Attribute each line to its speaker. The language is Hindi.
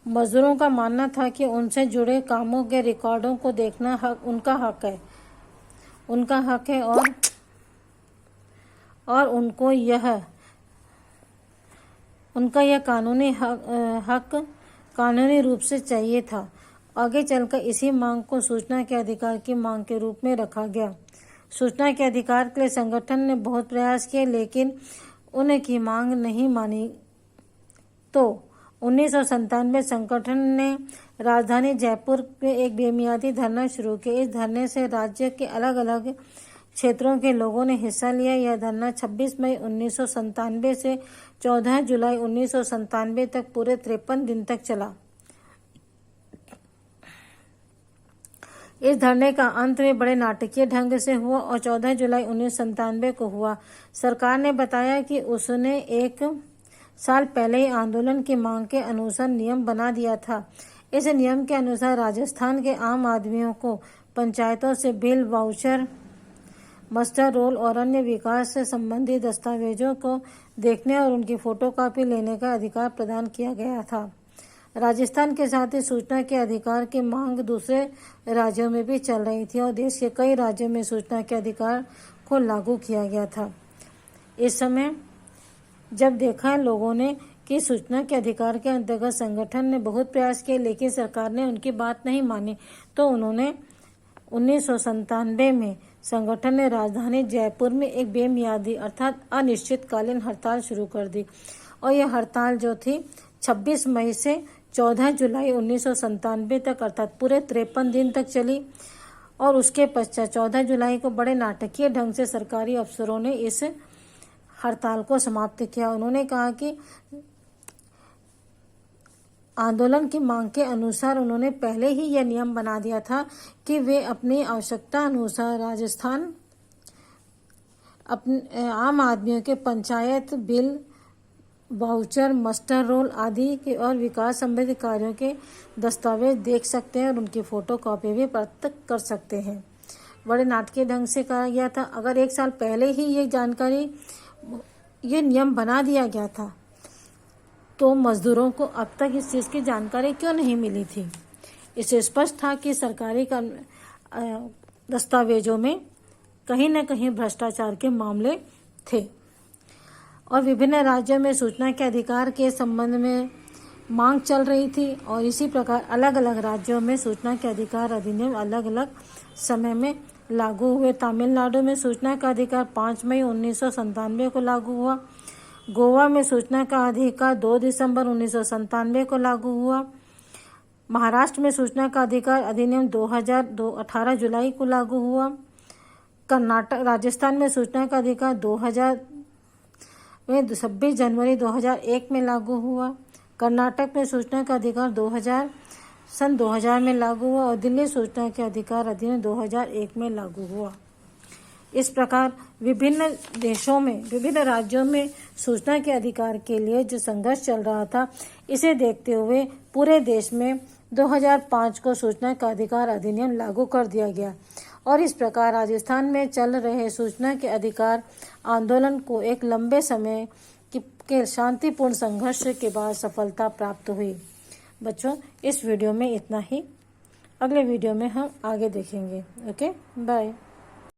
Speaker 1: मजदूरों का मानना था कि उनसे जुड़े कामों के रिकॉर्डों को देखना उनका हक है और उनका यह कानूनी हक कानूनी रूप से चाहिए था। आगे चलकर इसी मांग को सूचना के अधिकार की मांग के रूप में रखा गया। सूचना के अधिकार के लिए संगठन ने बहुत प्रयास किए, लेकिन उनकी मांग नहीं मानी। तो 1997 संगठन ने राजधानी जयपुर में एक बेमियादी धरना शुरू किया। इस धरने से राज्य के अलग अलग क्षेत्रों के लोगों ने हिस्सा लिया। यह धरना 26 मई 1997 से 14 जुलाई 1997 तक पूरे 53 दिन तक चला। इस धरने का अंत में बड़े नाटकीय ढंग से हुआ और 14 जुलाई 1997 को हुआ। सरकार ने बताया कि उसने एक साल पहले ही आंदोलन की मांग के अनुसार नियम बना दिया था। इस नियम के अनुसार राजस्थान के आम आदमियों को पंचायतों से बिल, वाउचर, मस्टर रोल और अन्य विकास से संबंधित दस्तावेजों को देखने और उनकी फोटोकॉपी लेने का अधिकार प्रदान किया गया था। राजस्थान के साथ ही सूचना के अधिकार की मांग दूसरे राज्यों में भी चल रही थी और देश के कई राज्यों में सूचना के अधिकार को लागू किया गया था। इस समय जब देखा लोगों ने कि सूचना के अधिकार के अंतर्गत संगठन ने बहुत प्रयास किए, लेकिन सरकार ने उनकी बात नहीं मानी, तो उन्होंने 1997 में संगठन ने राजधानी जयपुर में एक बेमियादी अर्थात अनिश्चितकालीन हड़ताल शुरू कर दी। और यह हड़ताल जो थी 26 मई से 14 जुलाई 1997 तक अर्थात पूरे 53 दिन तक चली। और उसके पश्चात 14 जुलाई को बड़े नाटकीय ढंग से सरकारी अफसरों ने इस हड़ताल को समाप्त किया। उन्होंने कहा कि आंदोलन की मांग के अनुसार उन्होंने पहले ही यह नियम बना दिया था कि वे अपनी आवश्यकता अनुसार राजस्थान अपने आम आदमियों के panchayat bill, voucher, muster roll आदि के और विकास संबंधी कार्यों के दस्तावेज देख सकते हैं और उनकी फोटोकॉपी भी प्राप्त कर सकते हैं। बड़े नाटकीय ढंग से कहा गया था। अगर एक साल पहले ही ये नियम बना दिया गया था तो मजदूरों को अब तक इस चीज़ की जानकारी क्यों नहीं मिली थी। इससे स्पष्ट था कि सरकारी दस्तावेजों में कहीं न कहीं भ्रष्टाचार के मामले थे और विभिन्न राज्यों में सूचना के अधिकार के संबंध में मांग चल रही थी। और इसी प्रकार अलग अलग राज्यों में सूचना के अधिकार अधिनियम अलग अलग समय में लागू हुए। तमिलनाडु में सूचना का अधिकार 5 मई 1997 को लागू हुआ। गोवा में सूचना का अधिकार 2 दिसंबर 1997 को लागू हुआ। महाराष्ट्र में सूचना का अधिकार अधिनियम 18 जुलाई को लागू हुआ। राजस्थान में सूचना का अधिकार 26 जनवरी 2001 में लागू हुआ। कर्नाटक में सूचना का अधिकार 2000 में लागू हुआ और दिल्ली सूचना के अधिकार अधिनियम 2001 में लागू हुआ। इस प्रकार विभिन्न देशों में, विभिन्न राज्यों में सूचना के अधिकार के लिए जो संघर्ष चल रहा था, इसे देखते हुए पूरे देश में 2005 को सूचना का अधिकार अधिनियम लागू कर दिया गया। और इस प्रकार राजस्थान में चल रहे सूचना के अधिकार आंदोलन को एक लंबे समय के शांतिपूर्ण संघर्ष के बाद सफलता प्राप्त हुई। बच्चों, इस वीडियो में इतना ही। अगले वीडियो में हम आगे देखेंगे। Okay, bye.